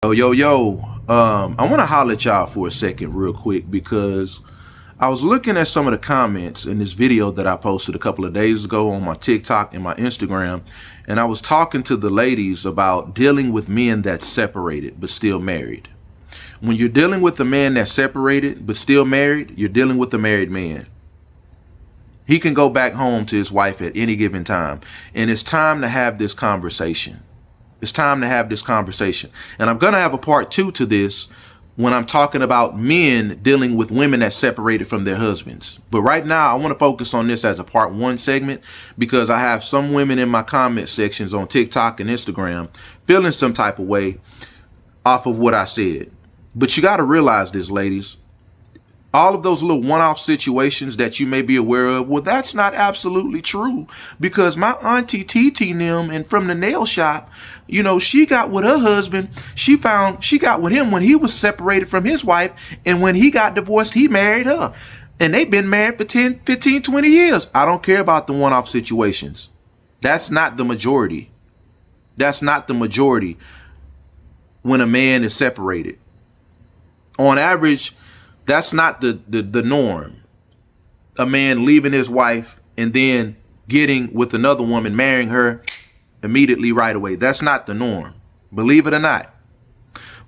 Yo. I want to holler at y'all for a second, real quick, because I was looking at some of the comments in this video that I posted a couple of days ago on my TikTok and my Instagram, and I was talking to the ladies about dealing with men that's separated but still married. When you're dealing with a man that's separated but still married, you're dealing with a married man. He can go back home to his wife at any given time, and it's time to have this conversation. It's time to have this conversation. And I'm going to have a part 2 to this when I'm talking about men dealing with women that separated from their husbands. But right now, I want to focus on this as a part 1 segment because I have some women in my comment sections on TikTok and Instagram feeling some type of way off of what I said. But you got to realize this, ladies. All of those little one-off situations that you may be aware of, well, that's not absolutely true, because my auntie TT Nim and from the nail shop, she got with her husband. She got with him when he was separated from his wife, and when he got divorced, he married her. And they've been married for 10, 15, 20 years. I don't care about the one-off situations. That's not the majority. That's not the majority when a man is separated. On average, that's not the norm. A man leaving his wife and then getting with another woman, marrying her immediately right away. That's not the norm, believe it or not.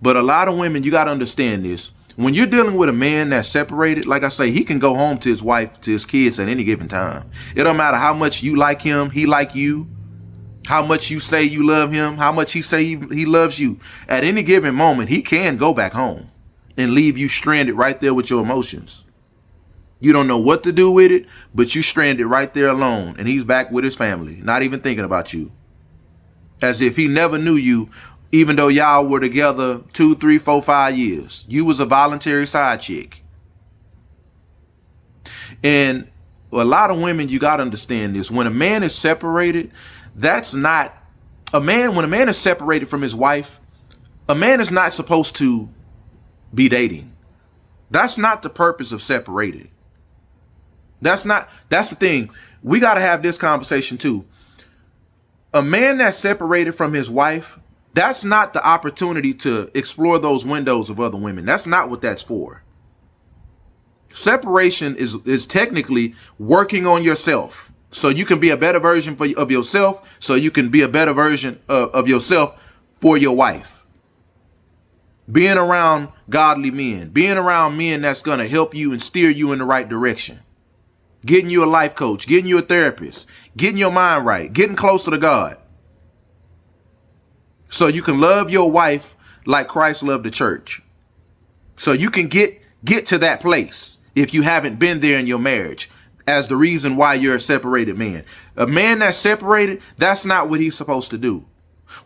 But a lot of women, you got to understand this. When you're dealing with a man that's separated, like I say, he can go home to his wife, to his kids at any given time. It don't matter how much you like him, he like you, how much you say you love him, how much he say he loves you. At any given moment, he can go back home and leave you stranded right there with your emotions. You don't know what to do with it, but you stranded right there alone, and he's back with his family, not even thinking about you. As if he never knew you, even though y'all were together 2, 3, 4, 5 years. You was a voluntary side chick. And a lot of women, you got to understand this. When a man is separated, that's not a man. When a man is separated from his wife, a man is not supposed to be dating. That's not the purpose of separated. That's the thing. We got to have this conversation too. A man that's separated from his wife, that's not the opportunity to explore those windows of other women. That's not what that's for. Separation is technically working on yourself so you can be a better version of yourself, so you can be a better version of yourself for your wife. Being around godly men, being around men that's going to help you and steer you in the right direction. Getting you a life coach, getting you a therapist, getting your mind right, getting closer to God. So you can love your wife like Christ loved the church. So you can get to that place if you haven't been there in your marriage as the reason why you're a separated man. A man that's separated, that's not what he's supposed to do.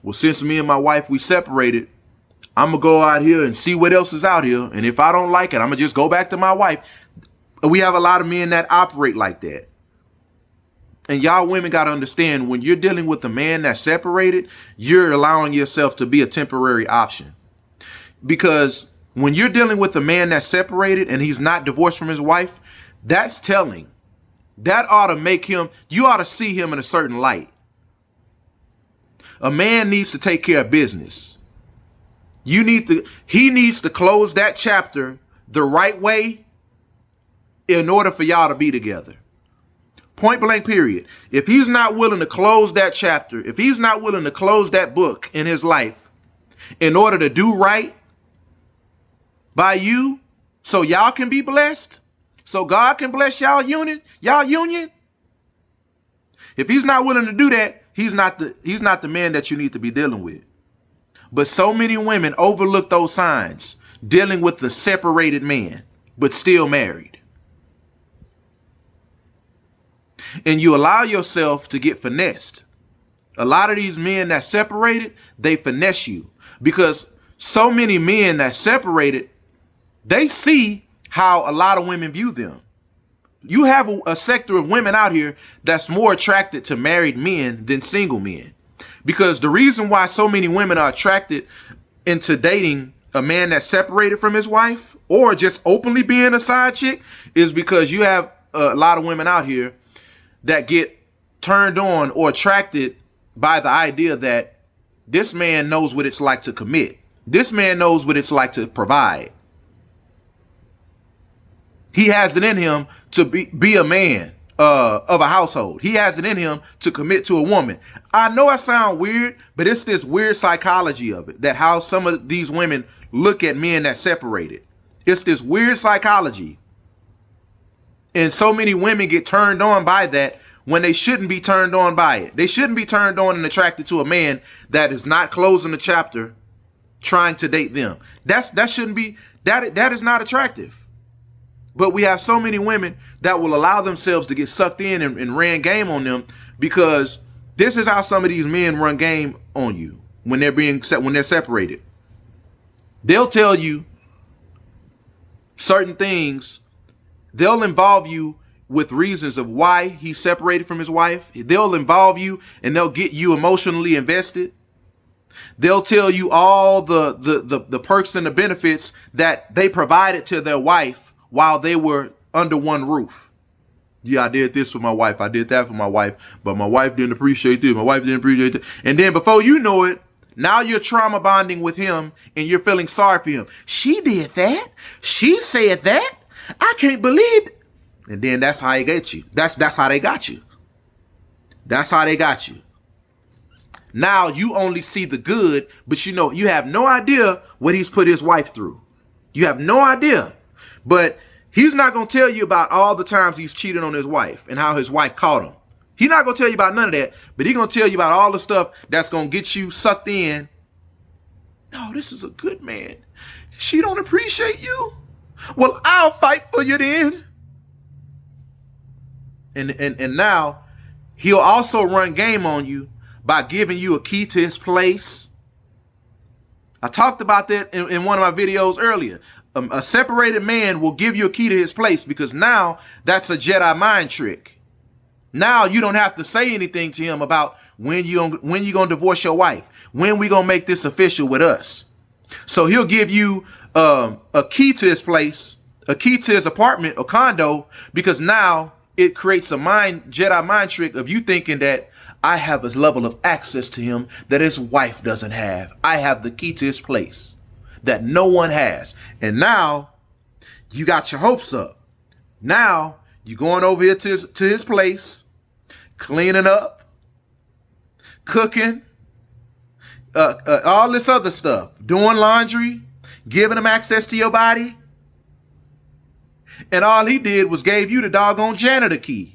Well, since me and my wife, we separated, I'm going to go out here and see what else is out here. And if I don't like it, I'm going to just go back to my wife. We have a lot of men that operate like that. And y'all women got to understand, when you're dealing with a man that's separated, you're allowing yourself to be a temporary option. Because when you're dealing with a man that's separated and he's not divorced from his wife, that's telling. That ought to make him, you ought to see him in a certain light. A man needs to take care of business. He needs to close that chapter the right way in order for y'all to be together. Point blank, period. If he's not willing to close that chapter, if he's not willing to close that book in his life in order to do right by you so y'all can be blessed, so God can bless y'all union, if he's not willing to do that, he's not the man that you need to be dealing with. But so many women overlook those signs, dealing with the separated man, but still married. And you allow yourself to get finessed. A lot of these men that separated, they finesse you. Because so many men that separated, they see how a lot of women view them. You have a sector of women out here that's more attracted to married men than single men. Because the reason why so many women are attracted into dating a man that's separated from his wife or just openly being a side chick is because you have a lot of women out here that get turned on or attracted by the idea that this man knows what it's like to commit. This man knows what it's like to provide. He has it in him to be a man of a household. He has it in him to commit to a woman. I know I sound weird, but it's this weird psychology of it, that how some of these women look at men that separated. It's this weird psychology. And so many women get turned on by that when they shouldn't be turned on by it. They shouldn't be turned on and attracted to a man that is not closing the chapter trying to date them. That shouldn't be, that is not attractive. But we have so many women that will allow themselves to get sucked in and ran game on them, because this is how some of these men run game on you when they're separated. They'll tell you certain things. They'll involve you with reasons of why he's separated from his wife. They'll involve you and they'll get you emotionally invested. They'll tell you all the perks and the benefits that they provided to their wife while they were under one roof. Yeah, I did this for my wife. I did that for my wife, but my wife didn't appreciate this. My wife didn't appreciate that. And then before you know it, now you're trauma bonding with him and you're feeling sorry for him. She did that. She said that. I can't believe it. And then that's how they get you. That's how they got you. That's how they got you. Now you only see the good, but you have no idea what he's put his wife through. You have no idea. But he's not going to tell you about all the times he's cheated on his wife and how his wife caught him. He's not going to tell you about none of that, but he's going to tell you about all the stuff that's going to get you sucked in. No, this is a good man. She don't appreciate you. Well, I'll fight for you then. And now he'll also run game on you by giving you a key to his place. I talked about that in one of my videos earlier. A separated man will give you a key to his place, because now that's a Jedi mind trick. Now you don't have to say anything to him about when you gonna divorce your wife, when we gonna make this official with us. So he'll give you a key to his place, a key to his apartment or condo, because now it creates a Jedi mind trick of you thinking that I have a level of access to him that his wife doesn't have. I have the key to his place that no one has. And now you got your hopes up. Now you're going over here to his place, cleaning up, cooking, all this other stuff, doing laundry, giving him access to your body. And all he did was gave you the doggone janitor key.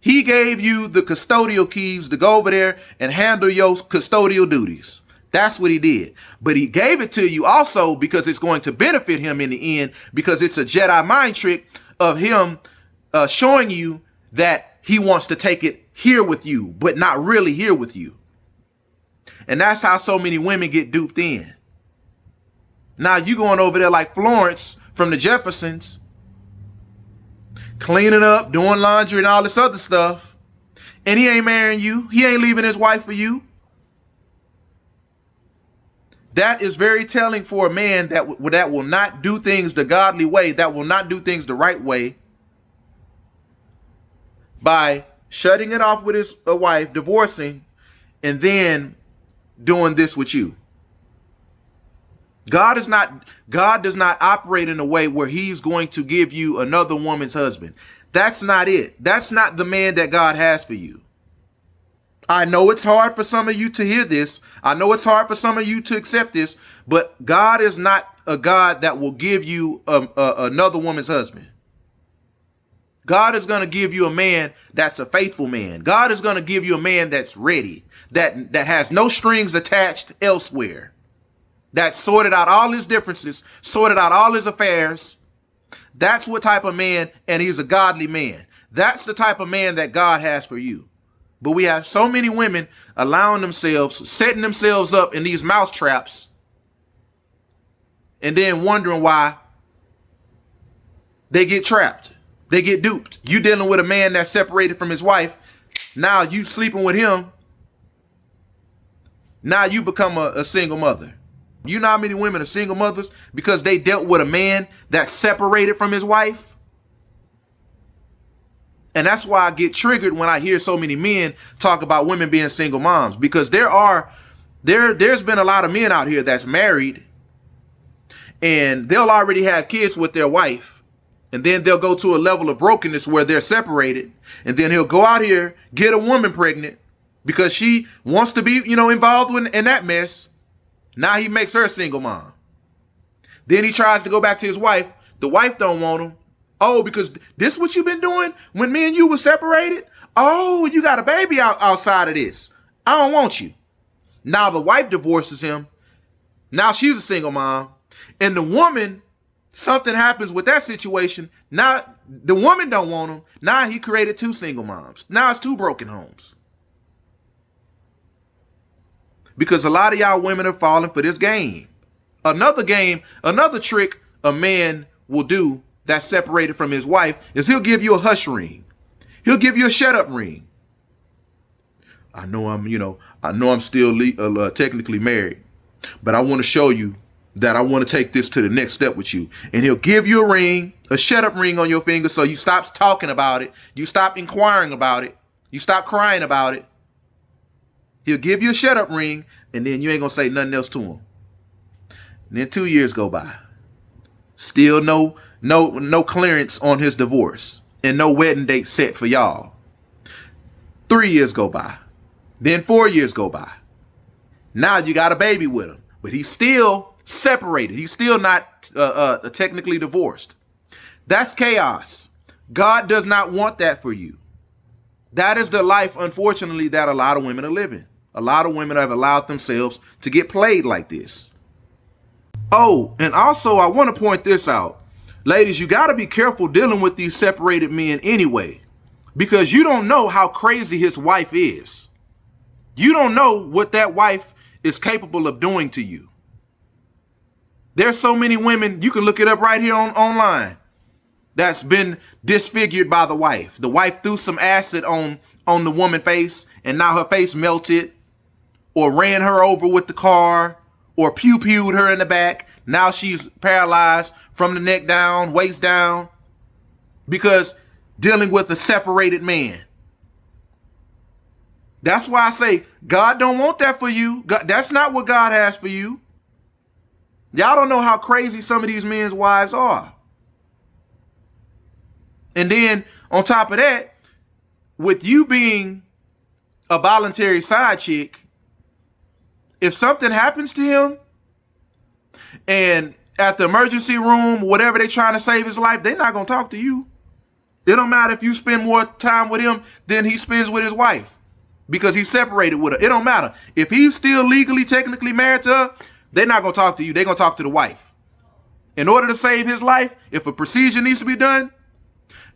He gave you the custodial keys to go over there and handle your custodial duties. That's what he did. But he gave it to you also because it's going to benefit him in the end, because it's a Jedi mind trick of him showing you that he wants to take it here with you, but not really here with you. And that's how so many women get duped in. Now you going over there like Florence from the Jeffersons, cleaning up, doing laundry and all this other stuff. And he ain't marrying you. He ain't leaving his wife for you. That is very telling for a man that will not do things the godly way, that will not do things the right way, by shutting it off with his wife, divorcing, and then doing this with you. God does not operate in a way where he's going to give you another woman's husband. That's not it. That's not the man that God has for you. I know it's hard for some of you to hear this. I know it's hard for some of you to accept this, but God is not a God that will give you another woman's husband. God is going to give you a man that's a faithful man. God is going to give you a man that's ready, that has no strings attached elsewhere, that sorted out all his differences, sorted out all his affairs. That's what type of man, and he's a godly man. That's the type of man that God has for you. But we have so many women allowing themselves, setting themselves up in these mouse traps, and then wondering why they get trapped. They get duped. You dealing with a man that's separated from his wife. Now you sleeping with him. Now you become a single mother. You know how many women are single mothers because they dealt with a man that's separated from his wife? And that's why I get triggered when I hear so many men talk about women being single moms, because there are There's been a lot of men out here that's married and they'll already have kids with their wife. And then they'll go to a level of brokenness where they're separated. And then he'll go out here, get a woman pregnant because she wants to be, involved in that mess. Now he makes her a single mom. Then he tries to go back to his wife. The wife don't want him. Oh, because this what you've been doing when me and you were separated? Oh, you got a baby outside of this. I don't want you. Now the wife divorces him. Now she's a single mom. And the woman, something happens with that situation. Now the woman don't want him. Now he created two single moms. Now it's two broken homes. Because a lot of y'all women are falling for this game. Another trick a man will do that's separated from his wife is he'll give you a hush ring. He'll give you a shut up ring. I know I'm still technically married, but I want to show you that I want to take this to the next step with you. And he'll give you a ring, a shut up ring on your finger, so you stop talking about it. You stop inquiring about it. You stop crying about it. He'll give you a shut up ring, and then you ain't gonna say nothing else to him. And then 2 years go by. Still no clearance on his divorce and no wedding date set for y'all. 3 years go by. Then 4 years go by. Now you got a baby with him, but he's still separated. He's still not technically divorced. That's chaos. God does not want that for you. That is the life, unfortunately, that a lot of women are living. A lot of women have allowed themselves to get played like this. Oh, and also I want to point this out. Ladies, you got to be careful dealing with these separated men anyway, because you don't know how crazy his wife is. You don't know what that wife is capable of doing to you. There's so many women, you can look it up right here online, that's been disfigured by the wife. The wife threw some acid on the woman's face, and now her face melted, or ran her over with the car, or pew-pewed her in the back. Now she's paralyzed from the neck down, waist down, because dealing with a separated man. That's why I say God don't want that for you. That's not what God has for you. Y'all don't know how crazy some of these men's wives are. And then on top of that, with you being a voluntary side chick, if something happens to him and at the emergency room, whatever they're trying to save his life, they're not going to talk to you. It don't matter if you spend more time with him than he spends with his wife because he's separated with her. It don't matter. If he's still legally, technically married to her, they're not going to talk to you. They're going to talk to the wife. In order to save his life, if a procedure needs to be done,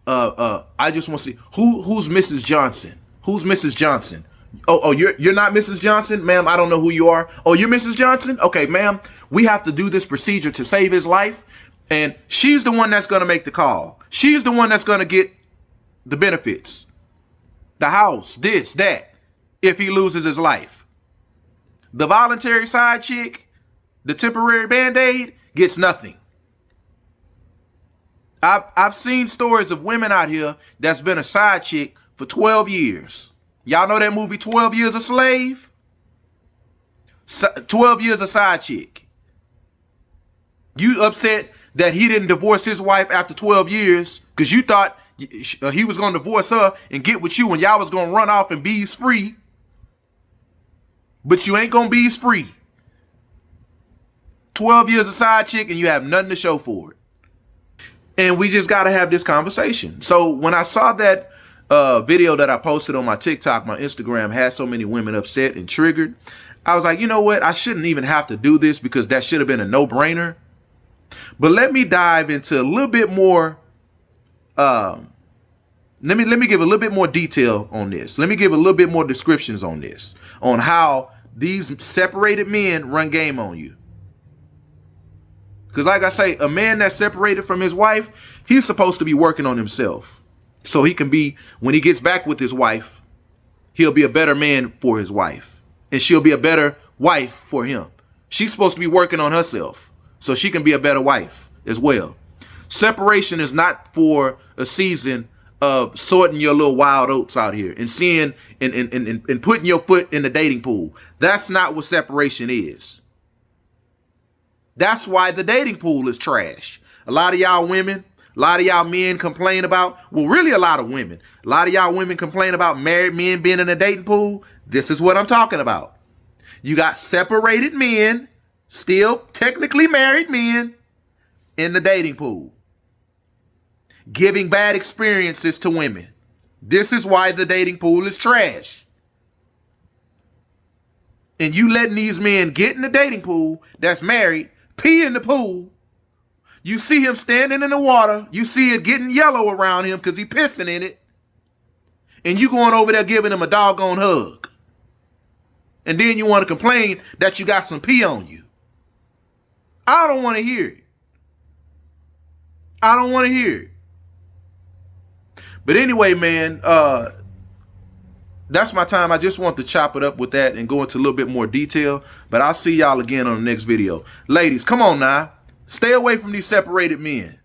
I just want to see who's Mrs. Johnson. Who's Mrs. Johnson? Oh, you're not Mrs. Johnson, ma'am. I don't know who you are. Oh, you're Mrs. Johnson. Okay, ma'am. We have to do this procedure to save his life, and she's the one that's going to make the call. She's the one that's going to get the benefits, the house, this, that, if he loses his life. The voluntary side chick, the temporary Band-Aid, gets nothing. I've seen stories of women out here that's been a side chick for 12 years. Y'all know that movie 12 Years a Slave? 12 years a side chick. You upset that he didn't divorce his wife after 12 years because you thought he was going to divorce her and get with you and y'all was going to run off and bees free. But you ain't going to bees free. 12 years a side chick and you have nothing to show for it. And we just got to have this conversation. So when I saw that video that I posted on my TikTok, my Instagram, had so many women upset and triggered, I was like, you know what? I shouldn't even have to do this because that should have been a no-brainer. But let me dive into a little bit more. Let me give a little bit more detail on this. Let me give a little bit more descriptions on this, on how these separated men run game on you. Because like I say, a man that's separated from his wife, he's supposed to be working on himself. So he can be, when he gets back with his wife, he'll be a better man for his wife. And she'll be a better wife for him. She's supposed to be working on herself so she can be a better wife as well. Separation is not for a season of sorting your little wild oats out here and seeing and putting your foot in the dating pool. That's not what separation is. That's why the dating pool is trash. A lot of y'all women, a lot of y'all men complain about, well, really a lot of women. A lot of y'all women complain about married men being in a dating pool. This is what I'm talking about. You got separated men, still technically married men, in the dating pool, giving bad experiences to women. This is why the dating pool is trash. And you letting these men get in the dating pool that's married, pee in the pool. You see him standing in the water. You see it getting yellow around him because he pissing in it. And you going over there giving him a doggone hug. And then you want to complain that you got some pee on you. I don't want to hear it. I don't want to hear it. But anyway, man, that's my time. I just want to chop it up with that and go into a little bit more detail. But I'll see y'all again on the next video. Ladies, come on now. Stay away from these separated men.